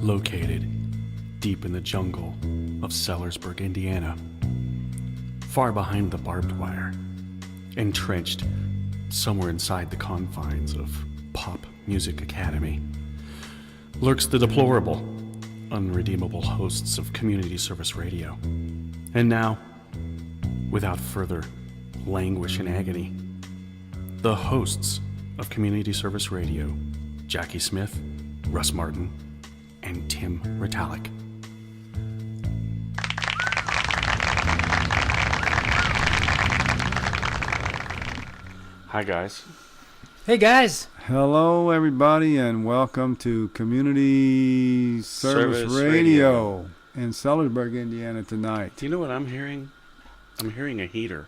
located deep in the jungle of Sellersburg, Indiana, far behind the barbed wire, entrenched somewhere inside the confines of Pop Music Academy, lurks the deplorable, unredeemable hosts of Community Service Radio. And now, without further languish and agony, the hosts of Community Service Radio, Jackie Smith, Russ Martin, and Tim Ritalik. Hi, guys. Hey, guys. Hello, everybody, and welcome to Community Service Radio in Sellersburg, Indiana tonight. Do you know what I'm hearing? I'm hearing a heater.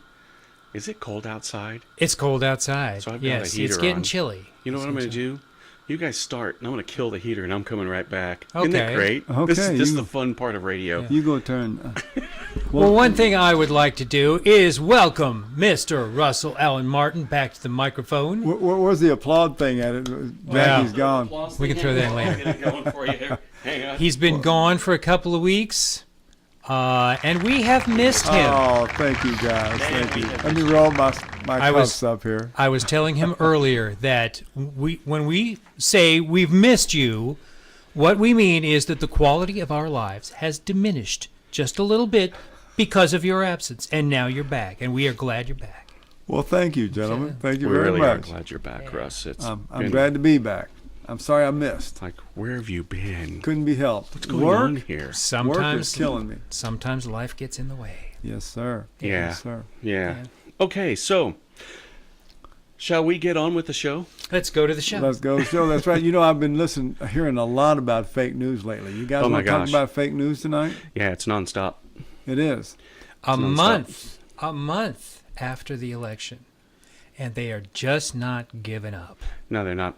Is it cold outside? It's cold outside. So I've got a heater it's getting on. chilly. You know what I'm going to do? You guys start, and I'm going to kill the heater, and I'm coming right back. Okay. Isn't that great? Okay, This is the fun part of radio. You go turn. Well, one thing I would like to do is welcome Mr. Russell Allen Martin back to the microphone. Where's the applaud thing at it? Jackie's gone. We can throw that in later. I'll get it going for you. Hang on. He's been gone for a couple of weeks, and we have missed him. Oh, thank you, guys. Thank you. Let me roll my cups up here. I was telling him earlier that when we say we've missed you, what we mean is that the quality of our lives has diminished just a little bit because of your absence, and now you're back, and we are glad you're back. Well, thank you, gentlemen. Thank you We very really are much. glad you're back, Russ. I'm glad to be back. I'm sorry I missed. Like, where have you been? Couldn't be helped. What's going Work? on here? Work Sometimes is killing me. Sometimes life gets in the way. Yes, sir. Yeah. Yes, sir. Yeah. Okay, so shall we get on with the show? Let's go to the show. Let's go. So that's right. You know, I've been hearing a lot about fake news lately. You guys Oh, my want to talk gosh. about fake news tonight? Yeah, it's nonstop. It is. a nonstop. month after the election, and they are just not giving up. No, they're not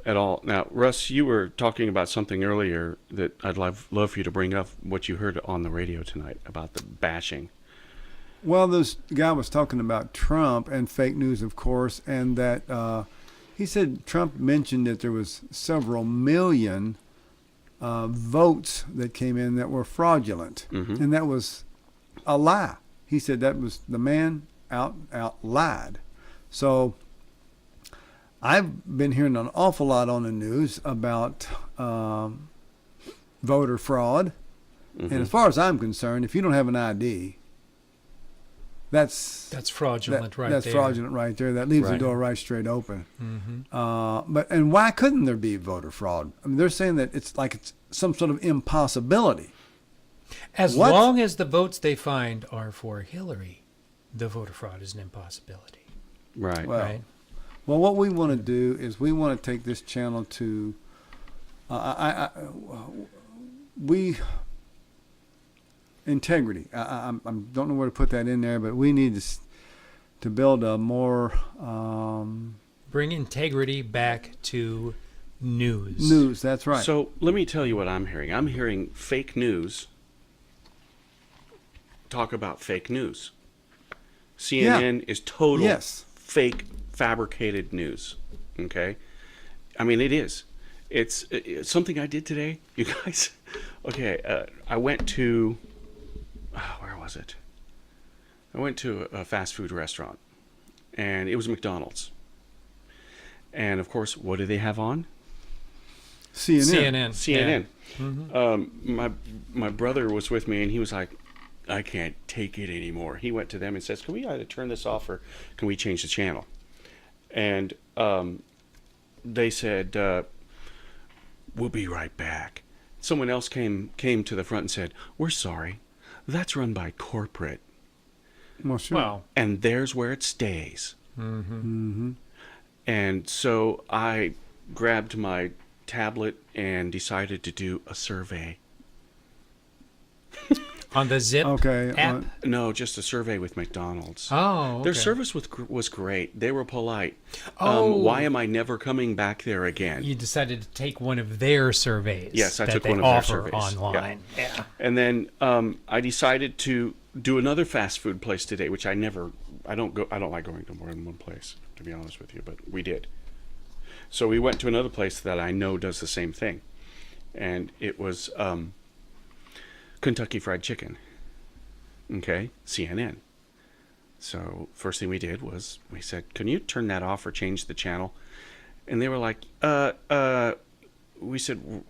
at all. Now, Russ, you were talking about something earlier that I'd love for you to bring up, what you heard on the radio tonight about the bashing. Well, this guy was talking about Trump and fake news, of course, and that he said Trump mentioned that there was several million votes that came in that were fraudulent, Mm-hmm. and that was a lie. He said that was the man out lied. So I've been hearing an awful lot on the news about voter fraud, Mm-hmm. and as far as I'm concerned, if you don't have an ID, that's fraudulent right that's there. fraudulent right there. That leaves Right. the door right straight open. Mm-hmm. But why couldn't there be voter fraud? I mean, they're saying that it's some sort of impossibility. As What? long as the votes they find are for Hillary, the voter fraud is an impossibility. Right. Well, Right. Well, what we want to do is we want to take this channel to integrity. I don't know where to put that in there, but we need to build a more Bring integrity back to news. news. That's right. So let me tell you what I'm hearing. I'm hearing fake news talk about fake news. CNN is total Yes. fake, fabricated news. Okay? I mean, it is. It's something I did today, you guys. Okay, I went to, where was it? I went to a fast food restaurant, and it was McDonald's. And, of course, what do they have on? CNN. CNN. Yeah. Mm-hmm. My brother was with me, and he was like, I can't take it anymore. He went to them and says, can we either turn this off or can we change the channel? And they said, we'll be right back. Someone else came to the front and said, we're sorry. That's run by corporate. Well, sure. Well, And there's where it stays. Mm-hmm. And so I grabbed my tablet and decided to do a survey. on the Zip Okay. app. No, just a survey with McDonald's. Oh, okay. Their service was great. They were polite. Oh. Why am I never coming back there again? You decided to take one of their surveys. Yes, I that took they one of their offer surveys. online. Yeah. And then I decided to do another fast food place today, which I don't like going to more than one place, to be honest with you, but we did. So we went to another place that I know does the same thing. and it was Kentucky Fried Chicken. Okay, CNN. So first thing we did was we said, "Can you turn that off or change the channel?" And they were like, we said,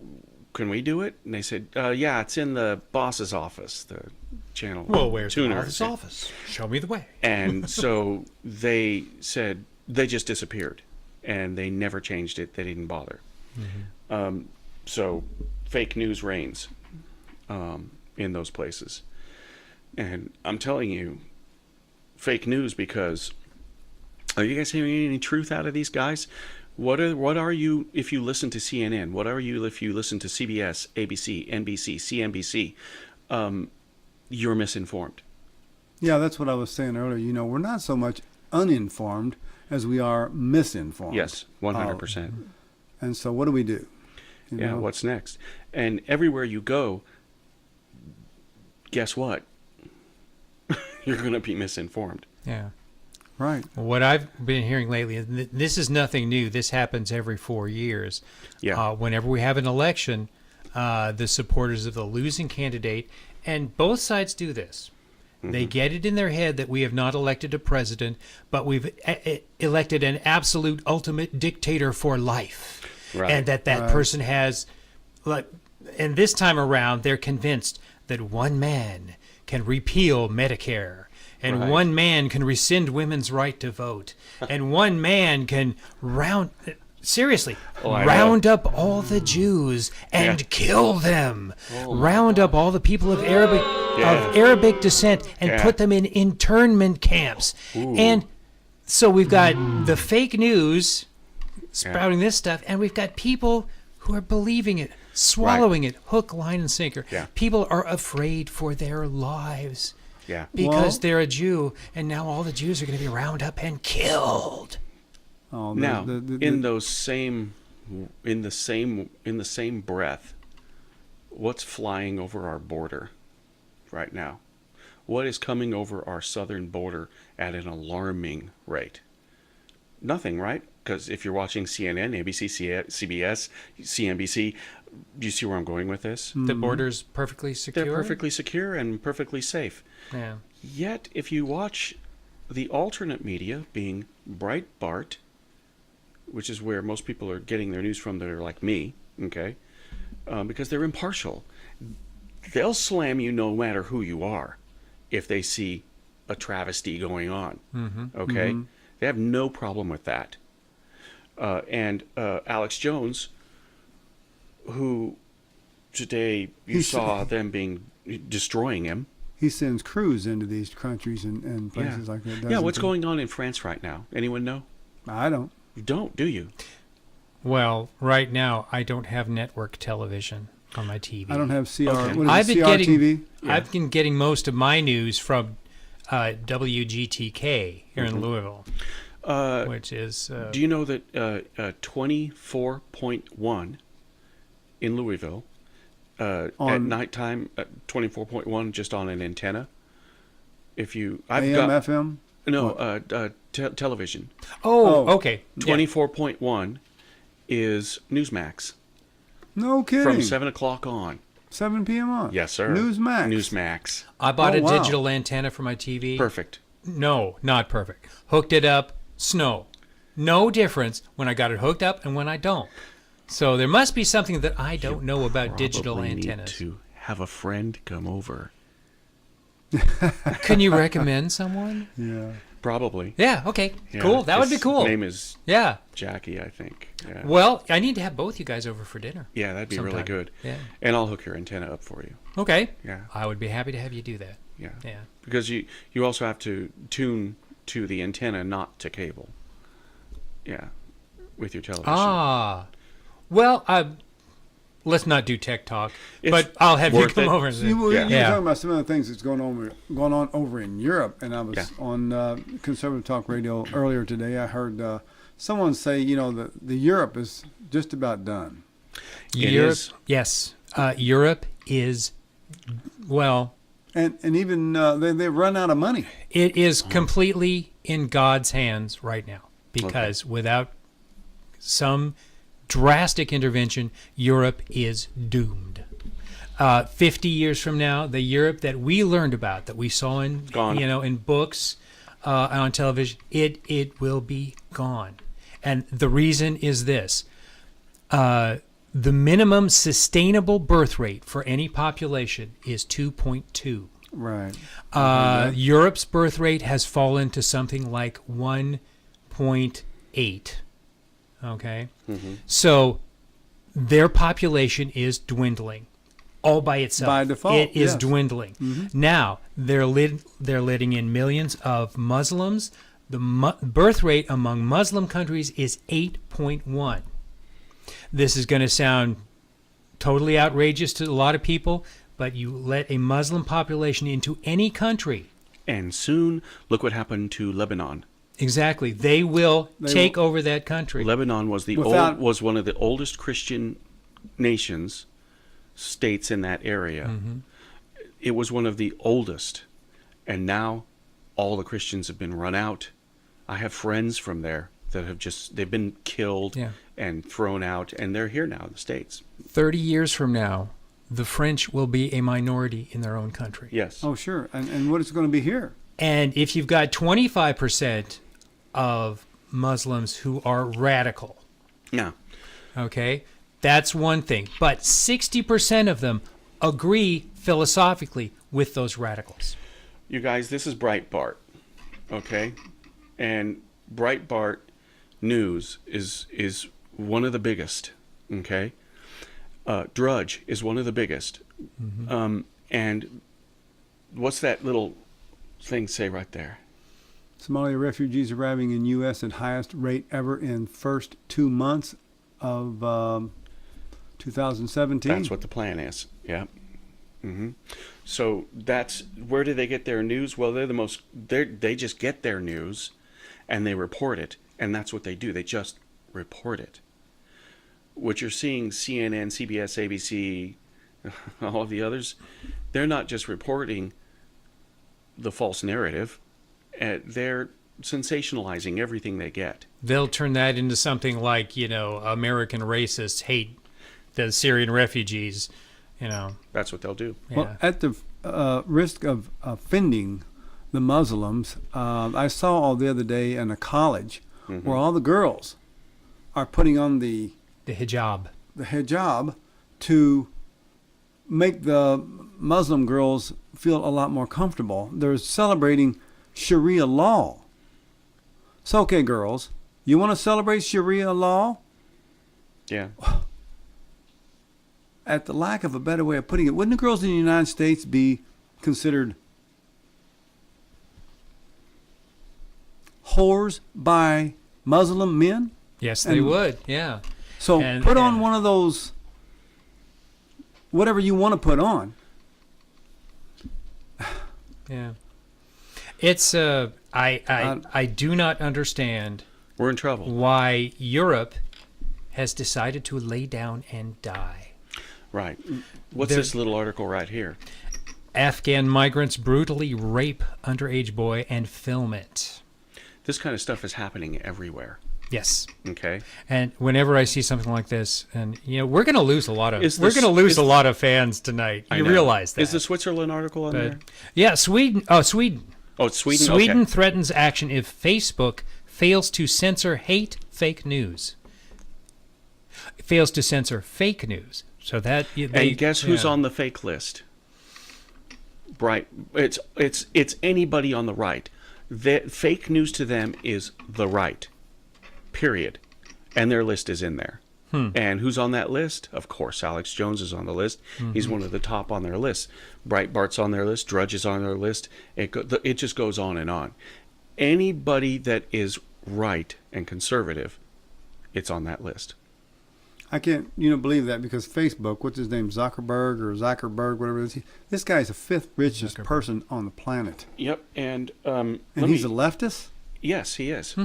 "Can we do it?" And they said, "Yeah, it's in the boss's office, the channel." Well, where's the tuner." boss's office? Show me the way. And so they said they just disappeared, and they never changed it. They didn't bother. So fake news reigns in those places. And I'm telling you, fake news, because are you guys hearing any truth out of these guys? What are you if you listen to CNN? What are you if you listen to CBS, ABC, NBC, CNBC? You're misinformed. Yeah, that's what I was saying earlier. You know, we're not so much uninformed as we are misinformed. Yes, 100%. And so what do we do? You Yeah, know? what's next? And everywhere you go, guess what? You're going to be misinformed. Yeah. Right. What I've been hearing lately, and this is nothing new. This happens every 4 years. Yeah. Whenever we have an election, the supporters of the losing candidate, and both sides do this. They get it in their head that we have not elected a president, but we've elected an absolute ultimate dictator for life. Right. And that person has, like, and this time around, they're convinced that one man can repeal Medicare, and Right. one man can rescind women's right to vote, and one man can round up all the Jews and kill them, round up all the people of Arabic descent and put them in internment camps. And so we've got the fake news sprouting this stuff, and we've got people who are believing it, swallowing it, hook, line, and sinker. Yeah. People are afraid for their lives Yeah. because they're a Jew, and now all the Jews are going to be round up and killed. Oh, Now, in the same breath, what's flying over our border right now? What is coming over our southern border at an alarming rate? Nothing, right? Because if you're watching CNN, ABC, CBS, CNBC, do you see where I'm going with this? The border's perfectly secure. They're perfectly secure and perfectly safe. Yeah. Yet, if you watch the alternate media, being Breitbart, which is where most people are getting their news from that are like me, okay, because they're impartial, they'll slam you no matter who you are if they see a travesty going on, okay? They have no problem with that. And Alex Jones, who today you saw them destroying him. he sends crews into these countries and places like that. Yeah, what's doesn't going on in France right now? Anyone know? he? I don't. You don't, do you? Well, right now I don't have network television on my TV. I don't have CR. Okay. What is I've it, been CRTV? I've been getting most of my news from WGTK here in Louisville, which is. Do you know that 24.1 in Louisville at nighttime, 24.1 just on an antenna? If you, I've AM, got FM? television. Oh, okay. 24.1 is Newsmax No kidding. from 7 o'clock on. 7 p.m. on? Yes, sir. Newsmax. Newsmax. I bought Oh, a wow. digital antenna for my TV. Perfect. No, not perfect. Hooked it up, snow. No difference when I got it hooked up and when I don't. So there must be something that I don't know about digital Probably antennas. need to have a friend come over. Can you recommend someone? Yeah. Probably. Yeah, okay. Yeah, Cool. That would be his cool. name is Yeah. Jackie, I think. Yeah. Well, I need to have both you guys over for dinner. Yeah, that'd be really sometime. good. Yeah. And I'll hook your antenna up for you. Okay. Yeah. I would be happy to have you do that. Yeah. Yeah. Because you also have to tune to the antenna, not to cable. Yeah. With your television. Ah. Well, let's not do tech talk, It's but I'll have you worth come it. over. You were Yeah. Yeah. talking about some of the things that's going on over in Europe, and I was Yeah. on Conservative Talk Radio earlier today. I heard someone say, the Europe is just about done. Europe, is. yes. Europe is, well, And even they run out of money. it is completely in God's hands right now because without some drastic intervention, Europe is doomed. 50 years from now, the Europe that we learned about, that we saw in Gone. in books, on television, it will be gone. And the reason is this: the minimum sustainable birth rate for any population is 2.2. Right. Europe's birth rate has fallen to something like 1.8. Okay? So their population is dwindling all by itself. By default, it is yes. dwindling. Now, they're letting in millions of Muslims. The birth rate among Muslim countries is 8.1. This is going to sound totally outrageous to a lot of people, but you let a Muslim population into any country. And soon, look what happened to Lebanon. Exactly. They will take over that country. Lebanon was was one of the oldest Christian nations, states in that area. It was one of the oldest, and now all the Christians have been run out. I have friends from there that have they've been killed and thrown out, and they're here now in the States. 30 years from now, the French will be a minority in their own country. Yes. Oh, sure. And what is going to be here? And if you've got 25% of Muslims who are radical, Yeah. okay, that's one thing. But 60% of them agree philosophically with those radicals. You guys, this is Breitbart, okay? And Breitbart News is one of the biggest, okay? Drudge is one of the biggest. And what's that little thing say right there? Somali refugees arriving in U.S. at highest rate ever in first 2 months of 2017. That's what the plan is. Yeah. So that's where do they get their news? Well, they just get their news and they report it, and that's what they do. They just report it. What you're seeing, CNN, CBS, ABC, all of the others, they're not just reporting the false narrative. They're sensationalizing everything they get. They'll turn that into something like, American racists hate the Syrian refugees, That's what they'll do. Yeah. Well, at the risk of offending the Muslims, I saw the other day in a college where all the girls are putting on the hijab. The hijab to make the Muslim girls feel a lot more comfortable. They're celebrating Sharia law. So, okay, girls, you want to celebrate Sharia law? Yeah. At the lack of a better way of putting it, wouldn't the girls in the United States be considered whores by Muslim men? Yes, they would. Yeah. So put on one of those, whatever you want to put on. Yeah. It's I do not understand. We're in trouble. Why Europe has decided to lay down and die. Right. What's this little article right here? Afghan migrants brutally rape underage boy and film it. This kind of stuff is happening everywhere. Yes. Okay. And whenever I see something like this, and we're going to lose a lot of a lot of fans tonight. You realize that? Is the Switzerland article on there? Yeah, Sweden. Oh, Sweden. Oh, it's Sweden. Sweden okay. threatens action if Facebook fails to censor fake news. It fails to censor fake news. So that and guess who's on the fake list? Right. It's anybody on the right. Fake news to them is the right. Period. And their list is in there. And who's on that list? Of course, Alex Jones is on the list. He's one of the top on their list. Breitbart's on their list. Drudge is on their list. It just goes on and on. Anybody that is right and conservative, it's on that list. I can't, believe that, because Facebook, what's his name, Zuckerberg, whatever it is, this guy's the fifth richest person on the planet. Yep, and he's a leftist? Yes, he is.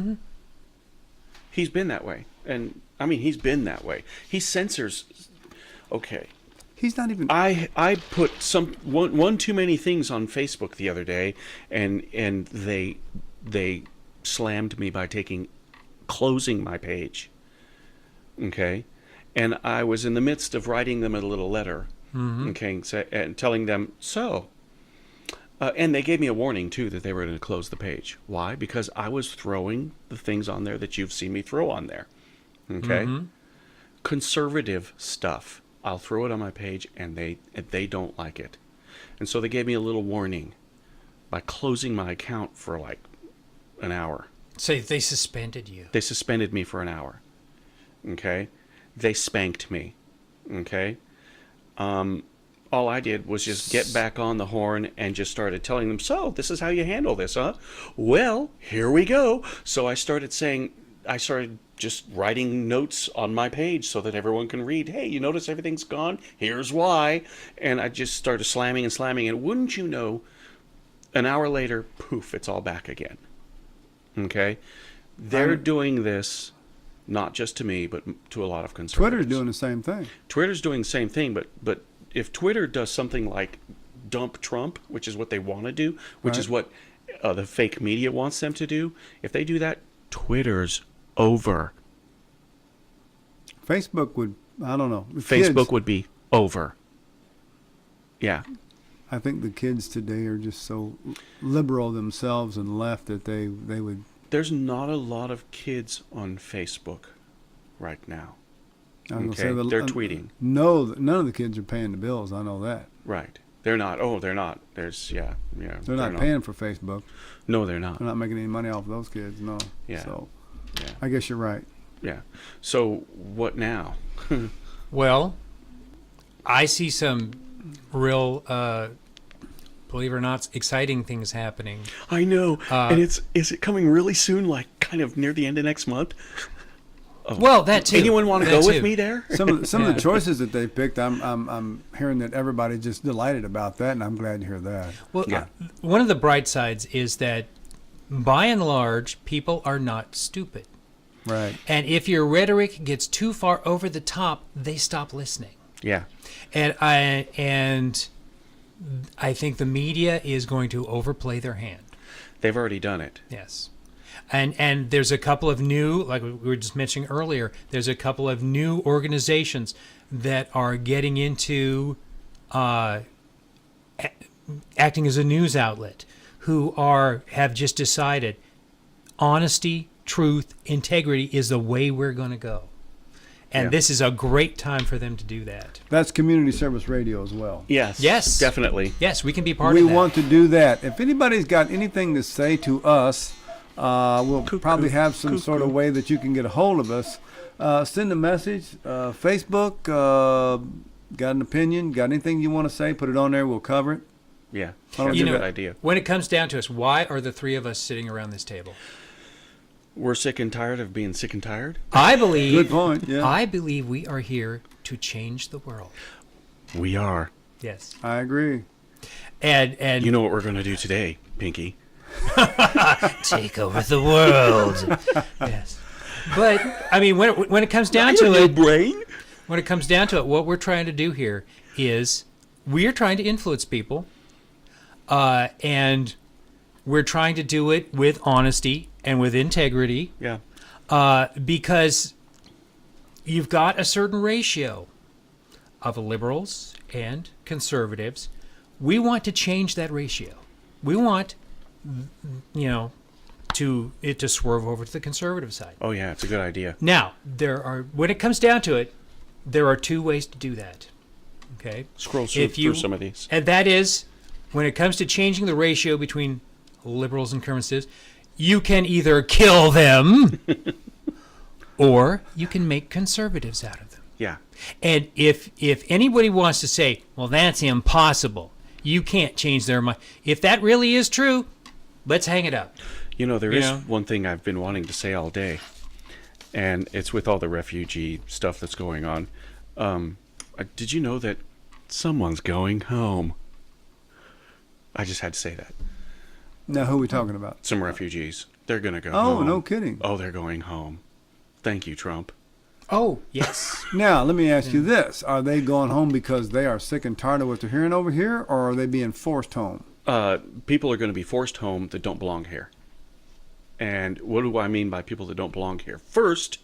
He's been that way, and he's been that way. He censors. Okay, he's not even. I put one too many things on Facebook the other day, and they slammed me by closing my page. Okay. And I was in the midst of writing them a little letter, Mm-hmm. okay, and telling them, and they gave me a warning, too, that they were going to close the page. Why? Because I was throwing the things on there that you've seen me throw on there, okay? Mm-hmm. Conservative stuff. I'll throw it on my page, and they don't like it. And so they gave me a little warning by closing my account for like an hour. So they suspended you. They suspended me for an hour, okay? They spanked me, okay? All I did was just get back on the horn and just started telling them, so, this is how you handle this, huh? Well, here we go. So I started just writing notes on my page so that everyone can read, hey, you notice everything's gone? Here's why. And I just started slamming and slamming. And wouldn't you know, an hour later, poof, it's all back again. Okay? They're doing this not just to me, but to a lot of conservatives. Twitter's doing the same thing. Twitter's doing the same thing, but if Twitter does something like dump Trump, which is what they want to do, which is what the fake media wants them to do, if they do that, Twitter's over. Facebook would, I don't know. Facebook would be over. Yeah. I think the kids today are just so liberal themselves and left that they would. There's not a lot of kids on Facebook right now. Okay, they're tweeting. No, none of the kids are paying the bills. I know that. Right. They're not. Oh, they're not. There's, yeah. They're not paying for Facebook. No, they're not. They're not making any money off of those kids, no. Yeah. So, Yeah. I guess you're right. Yeah. So, what now? Well, I see some real, believe it or not, exciting things happening. I know. And is it coming really soon, like kind of near the end of next month? Oh. Well, that too. Anyone want to That go with too. me there? Some of the choices that they picked, I'm hearing that everybody's just delighted about that, and I'm glad to hear that. Well, Yeah. one of the bright sides is that, by and large, people are not stupid. Right. And if your rhetoric gets too far over the top, they stop listening. Yeah. And I think the media is going to overplay their hand. They've already done it. Yes. And there's a couple of new, like we were just mentioning earlier, there's a couple of new organizations that are getting into acting as a news outlet, who have just decided honesty, truth, integrity is the way we're going to go. And Yeah. this is a great time for them to do that. That's community service radio as well. Yes. Yes. Definitely. Yes, we can be part We of that. want to do that. If anybody's got anything to say to us, we'll probably have some sort of way that you can get a hold of us. Send a message. Facebook, got an opinion, got anything you want to say, put it on there. We'll cover it. Yeah. Oh, That's You a know, good idea. When it comes down to us, why are the three of us sitting around this table? We're sick and tired of being sick and tired. I believe. Good point, yeah. I believe we are here to change the world. We are. Yes. I agree. And You know what we're going to do today, Pinky? take over the world. Yes. But I mean, when it comes down to it, brain? when it comes down to it, what we're trying to do here is we are trying to influence people, and we're trying to do it with honesty and with integrity, Yeah. because you've got a certain ratio of liberals and conservatives. We want to change that ratio. We want, to swerve over to the conservative side. Oh, yeah. It's a good idea. Now, when it comes down to it, there are two ways to do that. Okay? Scroll through some of these. And that is, when it comes to changing the ratio between liberals and conservatives, you can either kill them or you can make conservatives out of them. Yeah. And if anybody wants to say, well, that's impossible, you can't change their mind. If that really is true, let's hang it up. You know, there is one thing I've been wanting to say all day, and it's with all the refugee stuff that's going on. Did you know that someone's going home? I just had to say that. Now, who are we talking about? Some refugees. They're going to go Oh, home. no kidding. Oh, they're going home. Thank you, Trump. Oh, yes. Now, let me ask you this. Are they going home because they are sick and tired of what they're hearing over here, or are they being forced home? People are going to be forced home that don't belong here. And what do I mean by people that don't belong here? First,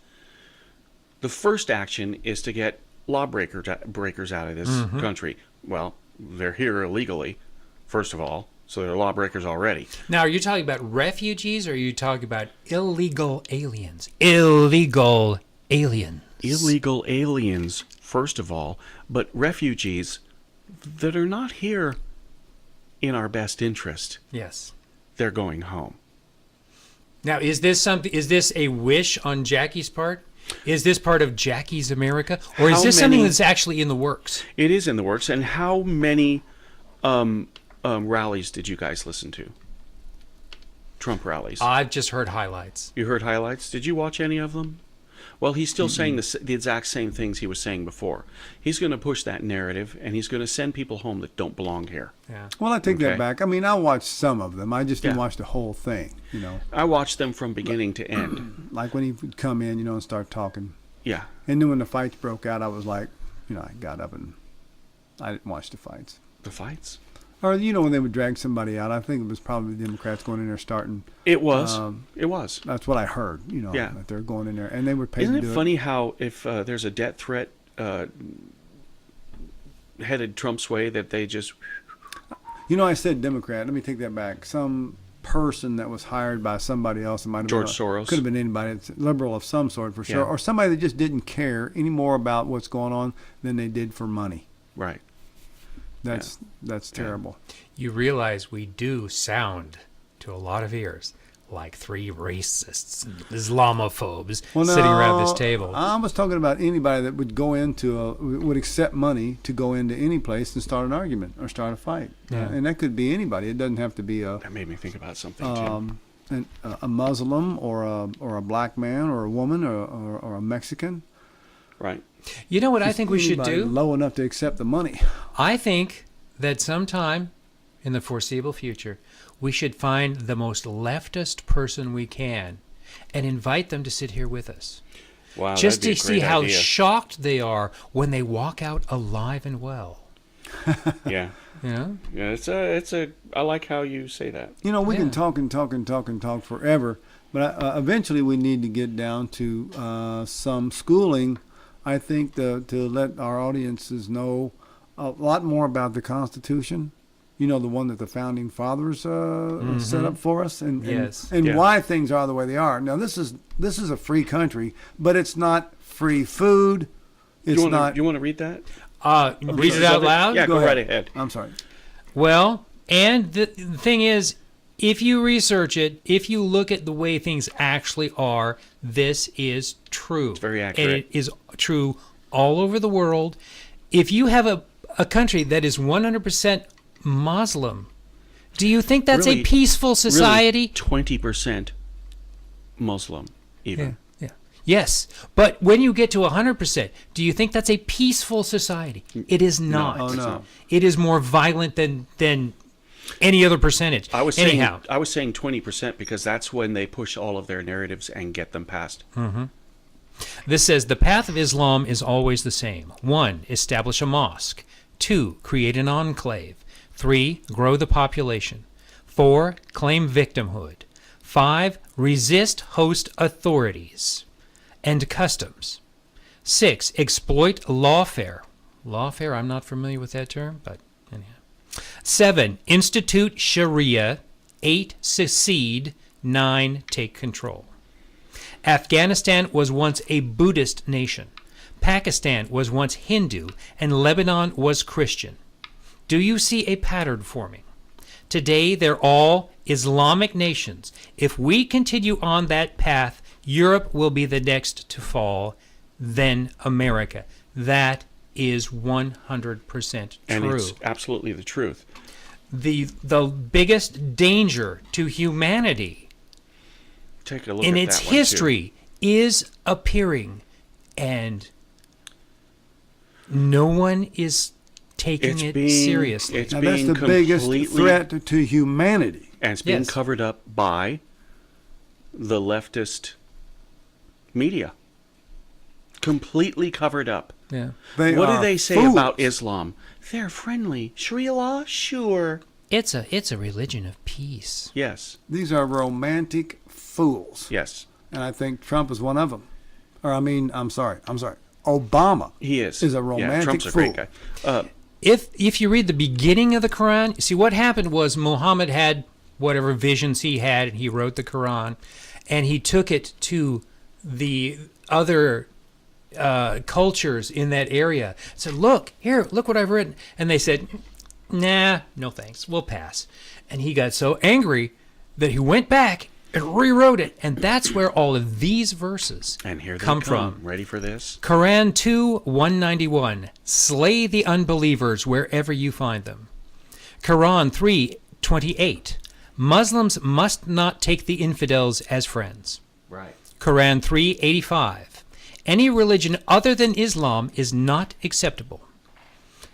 The first action is to get breakers out of this country. Well, they're here illegally, first of all, so they're lawbreakers already. Now, are you talking about refugees or are you talking about illegal aliens? Illegal aliens. Illegal aliens, first of all, but refugees that are not here in our best interest. Yes. They're going home. Now, is this a wish on Jackie's part? Is this part of Jackie's America? Or is this something that's actually in the works? It is in the works. And how many rallies did you guys listen to? Trump rallies. I've just heard highlights. You heard highlights? Did you watch any of them? Well, he's still saying the exact same things he was saying before. He's going to push that narrative, and he's going to send people home that don't belong here. Yeah. Well, I take Okay. that back. I mean, I watched some of them. I just didn't Yeah. watch the whole thing, I watched them from beginning to end. Like when he would come in, and start talking. Yeah. And then when the fights broke out, I was like, I got up and I didn't watch the fights. The fights? Or, when they would drag somebody out, I think it was probably the Democrats going in there starting. It was. It was. That's what I heard, Yeah. that they're going in there. And they were paid Isn't to it do funny how if there's a death threat headed Trump's way that they just... I said Democrat. Let me take that back. Some person that was hired by somebody else. It might have George been Soros. Could have been anybody. It's liberal of some sort for sure. Yeah. Or somebody that just didn't care any more about what's going on than they did for money. Right. That's terrible. You realize we do sound, to a lot of ears, like three racists and Islamophobes sitting around this table. I was talking about anybody that would go would accept money to go into any place and start an argument or start a fight. Yeah. And that could be anybody. It doesn't have to be That made me think about something, Tim. a Muslim or a black man or a woman or a Mexican. Right. You know what I think we should Anybody do? low enough to accept the money. I think that sometime in the foreseeable future, we should find the most leftist person we can and invite them to sit here with us. Wow, Just that'd be to a see great how idea. shocked they are when they walk out alive and well. Yeah. You know? Yeah, it's a. I like how you say that. We Yeah. can talk and talk and talk and talk forever, but eventually we need to get down to some schooling. I think to let our audiences know a lot more about the Constitution. The one that the founding fathers set up for us, and Yes. Yeah. why things are the way they are. Now this is a free country, but it's not free food. It's not. You want to read that? Read it out loud? Yeah, go right ahead. I'm sorry. Well, and the thing is, if you research it, if you look at the way things actually are, this is true. It's very accurate. And it is true all over the world. If you have a country that is 100% Muslim, do you think that's Really- a peaceful society? 20% Muslim, even. Yeah. Yes, but when you get to 100%, do you think that's a peaceful society? It is not. Oh, no. It is more violent than any other percentage. I was Anyhow, saying 20% because that's when they push all of their narratives and get them passed. this says the path of Islam is always the same. 1, establish a mosque. 2, create an enclave. 3, grow the population. 4, claim victimhood. 5, resist host authorities and customs. 6, exploit lawfare. Lawfare, I'm not familiar with that term, but anyhow. 7, institute Sharia. 8, secede. 9, take control. Afghanistan was once a Buddhist nation. Pakistan was once Hindu, and Lebanon was Christian. Do you see a pattern forming? Today, they're all Islamic nations. If we continue on that path, Europe will be the next to fall, then America. That is 100% true. And it's absolutely the truth. The biggest danger to humanity Take a look in at its that one, too. history is appearing, and no one is taking it seriously. It's Now being that's the biggest completely- threat to humanity. And it's being Yes. covered up by the leftist media. Completely covered up. Yeah. They What do are they say fools. about Islam? They're friendly. Sharia law? Sure. It's a religion of peace. Yes. These are romantic fools. Yes. And I think Trump is one of them. Or I'm sorry. Obama He is. a romantic Trump's a fool. great guy. If you read the beginning of the Quran, see what happened was Muhammad had whatever visions he had, and he wrote the Quran, and he took it to the other cultures in that area. Said, look what I've written, and they said, nah, no thanks, we'll pass. And he got so angry that he went back and rewrote it, and that's where all of these verses And here they come from. Ready for this? Quran 2:191, slay the unbelievers wherever you find them. Quran 3:28, Muslims must not take the infidels as friends. Right. Quran 3:85, any religion other than Islam is not acceptable.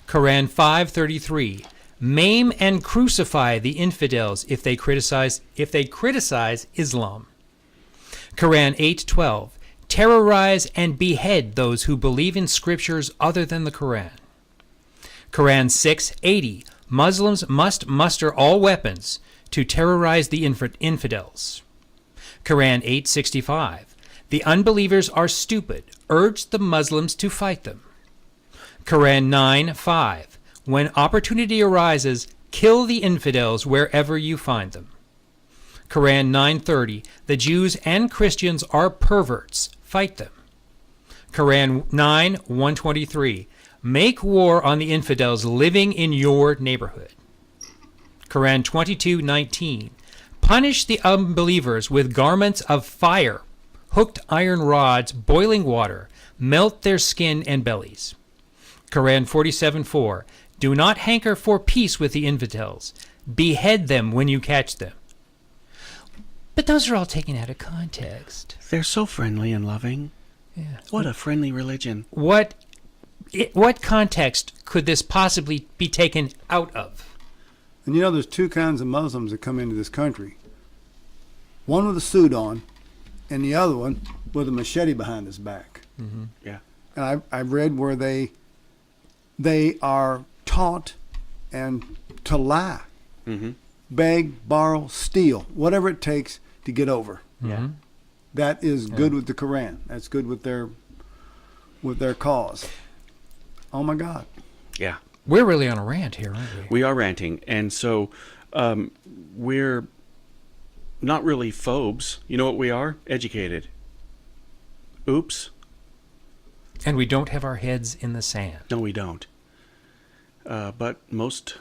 Quran 5:33, maim and crucify the infidels if they criticize Islam. Quran 8:12, terrorize and behead those who believe in scriptures other than the Quran. Quran 6:80, Muslims must muster all weapons to terrorize the infidels. Quran 8:65, the unbelievers are stupid, urge the Muslims to fight them. Quran 9:5, when opportunity arises, kill the infidels wherever you find them. Quran 9:30, the Jews and Christians are perverts, fight them. Quran 9:123, make war on the infidels living in your neighborhood. Quran 22:19, punish the unbelievers with garments of fire, hooked iron rods, boiling water, melt their skin and bellies. Quran 47:4, do not hanker for peace with the infidels, behead them when you catch them. But those are all taken out of context. They're so friendly and loving. Yeah. What a friendly religion. What context could this possibly be taken out of? And there's two kinds of Muslims that come into this country. One with a suit on, and the other one with a machete behind his back. Mm-hmm. Yeah. And I've read where they are taught and to lie, Mm-hmm. beg, borrow, steal, whatever it takes to get over. Yeah. That is good with the Quran. That's good with their cause. Oh my God. Yeah. We're really on a rant here, aren't we? We are ranting, and so we're not really phobes. You know what we are? Educated. Oops. And we don't have our heads in the sand. No, we don't. But most,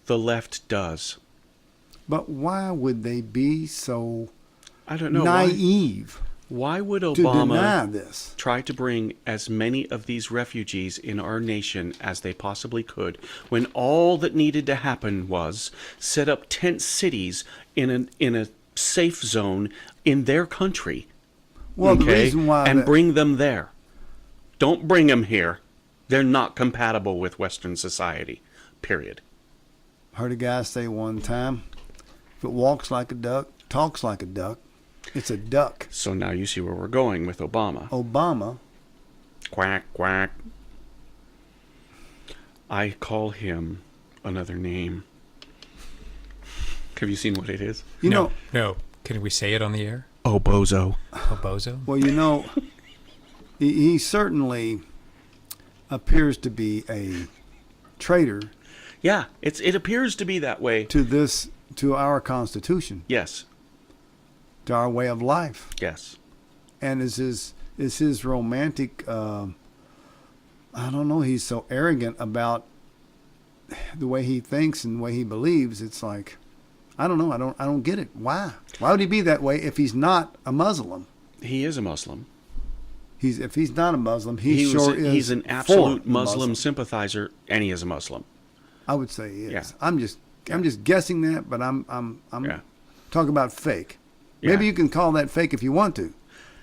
the left does. But why would they be so I don't know. naive Why would to deny Obama this? try to bring as many of these refugees in our nation as they possibly could, when all that needed to happen was set up tent cities in a safe zone in their country? Well, the reason why and that- bring them there. Don't bring them here. They're not compatible with Western society. Period. Heard a guy say one time, if it walks like a duck, talks like a duck, it's a duck. So now you see where we're going with Obama. Obama, Quack, quack. I call him another name. Have you seen what it is? No. Can we say it on the air? Oh, bozo. Oh, bozo? well, he certainly appears to be a traitor Yeah, it appears to be that way. to our Constitution, Yes, to our way of life, yes. and is his romantic. I don't know. He's so arrogant about the way he thinks and the way he believes. It's like, I don't know. I don't get it. Why? Why would he be that way if he's not a Muslim? He is a Muslim. If he's not a Muslim, he's an for absolute the Muslim sympathizer, and he is a Muslim. I would say he is. Yeah. I'm just guessing that, but I'm Yeah. talking about fake. Yeah. Maybe you can call that fake if you want to,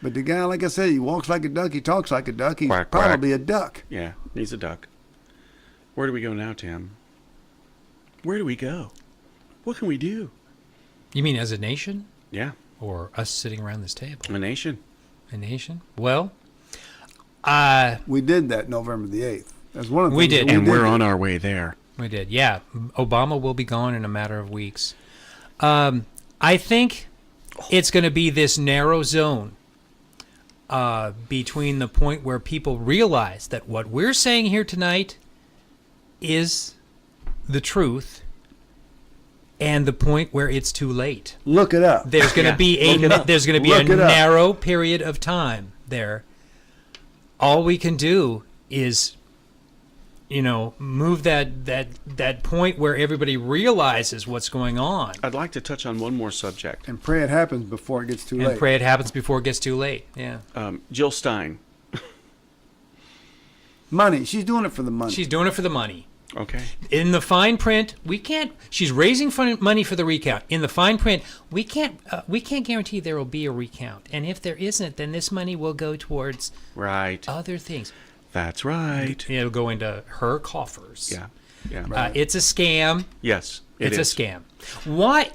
but the guy, like I said, he walks like a duck, he talks like a duck. He's Quack, quack. probably a duck. Yeah, he's a duck. Where do we go now, Tim? Where do we go? What can we do? You mean as a nation? Yeah, Or us sitting around this table? a nation. A nation? Well, We did that November the 8th. That's one of the We things did. that And we're did. on our way there. we did. Yeah. Obama will be gone in a matter of weeks. I think It's going to be this narrow zone between the point where people realize that what we're saying here tonight is the truth and the point where it's too late. Look it up. There's going to be a Look it up. narrow period of time there. All we can do is, move that point where everybody realizes what's going on. I'd like to touch on one more subject. And pray it happens before it gets too late. And pray it happens before it gets too late. Yeah. Jill Stein. Money. She's doing it for the money. She's doing it for the money. Okay. In the fine print, we can't. She's raising money for the recount. In the fine print, we can't guarantee there will be a recount. And if there isn't, then this money will go towards Right. other things. That's right. It'll go into her coffers. Yeah. Yeah. It's a scam. Yes. It's is. a scam. Why?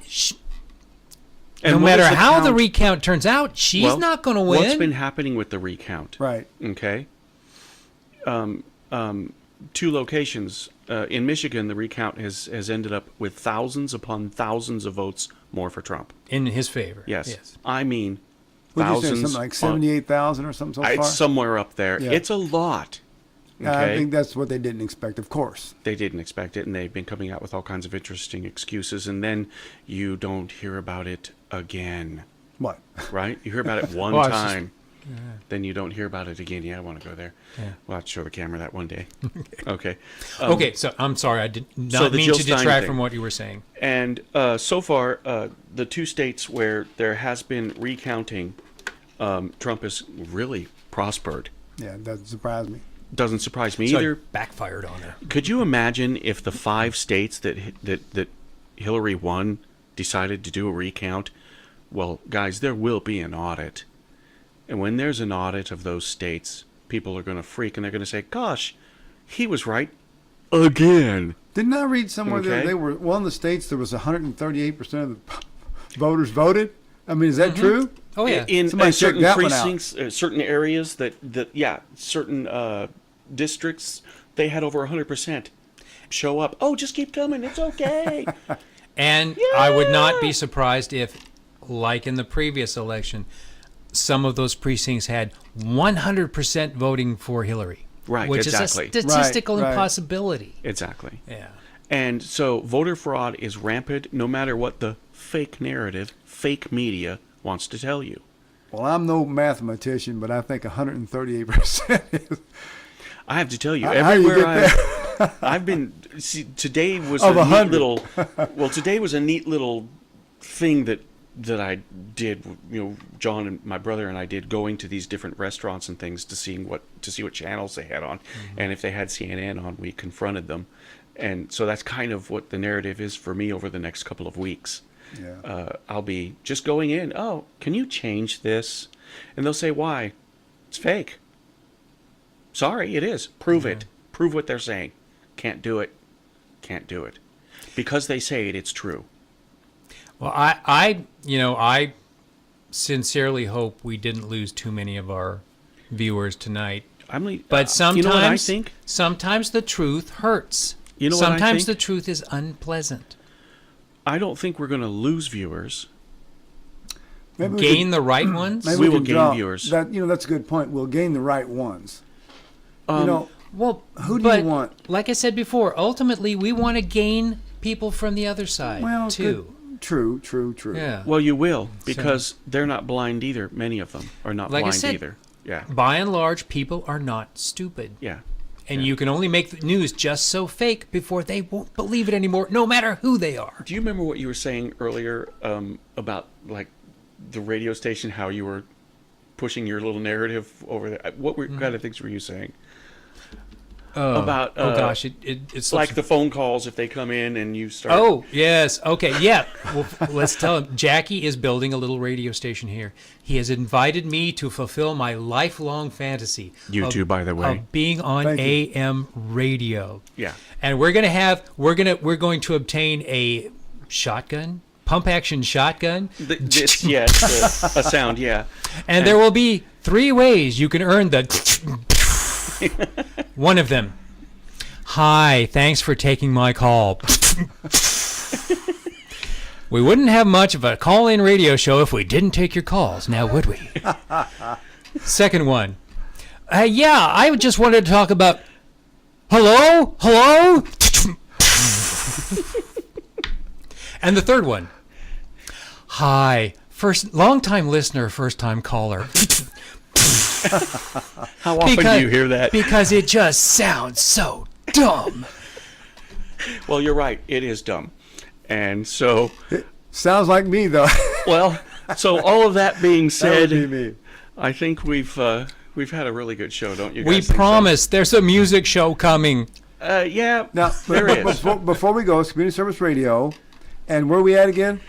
And No what matter is the how the count? recount turns out, she's not going to win. What's been happening with the recount? Right. Okay. 2 locations. In Michigan, the recount has ended up with thousands upon thousands of votes more for Trump. In his favor. Yes. I mean, Would you say thousands. something like 78,000 or something so far? It's somewhere up there. Yeah. It's a lot. Okay. I think that's what they didn't expect, of course. They didn't expect it, and they've been coming out with all kinds of interesting excuses, and then you don't hear about it again, What? right? You hear about it one Well, I was just- time, then you don't hear about it again. Yeah, I want to go there. Yeah. We'll have to show the camera that one day. Okay. Okay, so I'm sorry. I did so not the mean Jill to Stein detract thing. from what you were saying. And so far, the 2 states where there has been recounting, Trump has really prospered. Yeah, it doesn't surprise me. Doesn't surprise me So either. it backfired on her. Could you imagine if the 5 states that Hillary won decided to do a recount? Well, guys, there will be an audit. And when there's an audit of those states, people are going to freak and they're going to say, gosh, he was right again. Didn't I read somewhere that Okay. they were one of the states there was 138% of the voters voted? I mean, is that true? Oh, yeah. In Somebody certain check that one out. precincts, certain areas certain districts, they had over 100% show up. Oh, just keep coming. It's okay. And I would not be surprised if, like in the previous election, some of those precincts had 100% voting for Hillary. Right, Which exactly. is a statistical Right. impossibility. Exactly. Yeah. And so voter fraud is rampant no matter what the fake narrative, fake media wants to tell you. Well, I'm no mathematician, but I think 138% is. I have to tell you, How you everywhere get I've been, today was Of a neat 100. little, today was a neat little thing that I did, John and my brother and I did, going to these different restaurants and things to see what channels they had on. And if they had CNN on, we confronted them. And so that's kind of what the narrative is for me over the next couple of weeks. Yeah. I'll be just going in, oh, can you change this? And they'll say, why? It's fake. Sorry, it is. Prove it. Prove what they're saying. Can't do it. Can't do it. Because they say it, it's true. Well, I sincerely hope we didn't lose too many of our viewers tonight. But sometimes, you know what I think? Sometimes the truth hurts. You know what I sometimes think? the truth is unpleasant. I don't think we're going to lose viewers. Maybe we Gain could- the right ones. maybe We will could gain draw- viewers. That's a good point. We'll gain the right ones. Well, Who do but you want? Like I said before, ultimately we want to gain people from the other side Well, too. True. Yeah. Well, you will, because they're not blind either. Many of them are not Like I blind said, either. Yeah. By and large, people are not stupid. Yeah. And you can only make the news just so fake before they won't believe it anymore, no matter who they are. Do you remember what you were saying earlier about like the radio station? How you were pushing your little narrative over there? What kind of things were you saying? About it's like the phone calls if they come in and you start. Oh yes, okay, yeah. Well, let's tell him. Jackie is building a little radio station here. He has invited me to fulfill my lifelong fantasy. You too, by the way. Of being on Thank you. AM radio. Yeah. And we're going to obtain a shotgun, pump action shotgun. Yes, a sound. Yeah. And there will be 3 ways you can earn the. One of them. Hi, thanks for taking my call. We wouldn't have much of a call-in radio show if we didn't take your calls, now would we? Second one. Yeah, I just wanted to talk about... Hello? Hello? And the third one. Hi. Long-time listener, first-time caller. How often do you hear that? Because it just sounds so dumb. Well, you're right. It is dumb. And so... It sounds like me, though. Well, so all of that being said, That would be me. I think we've had a really good show, don't you guys? We think so? promise there's a music show coming. Yeah, Now, there is. before we go, it's Community Service Radio. And where are we at again?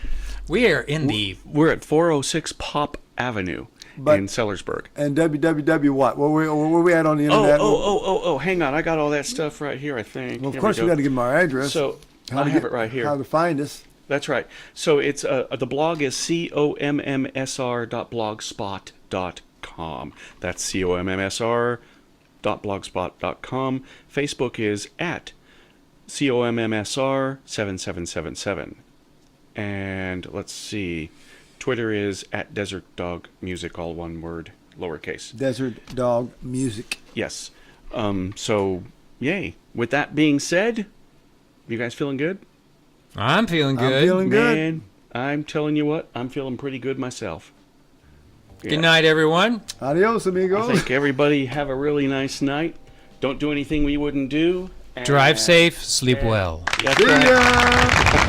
We're in the... We're at 406 Pop Avenue in Sellersburg. And www what? Where we at on the internet? Oh, hang on. I got all that stuff right here, I think. Well, of Here course, we got to give them our address. So, I have it right here. How to find us. That's right. So it's the blog is commsr.blogspot.com. That's commsr.blogspot.com. Facebook is at commsr7777. And let's see. Twitter is at Desert Dog Music, all one word, lowercase. Desert Dog Music. Yes. So, yay. With that being said, you guys feeling good? I'm feeling good. I'm feeling good. Man, I'm telling you what, I'm feeling pretty good myself. Yeah. Good night, everyone. Adios, amigos. I think everybody have a really nice night. Don't do anything we wouldn't do. Drive safe, sleep well. That's See right. ya.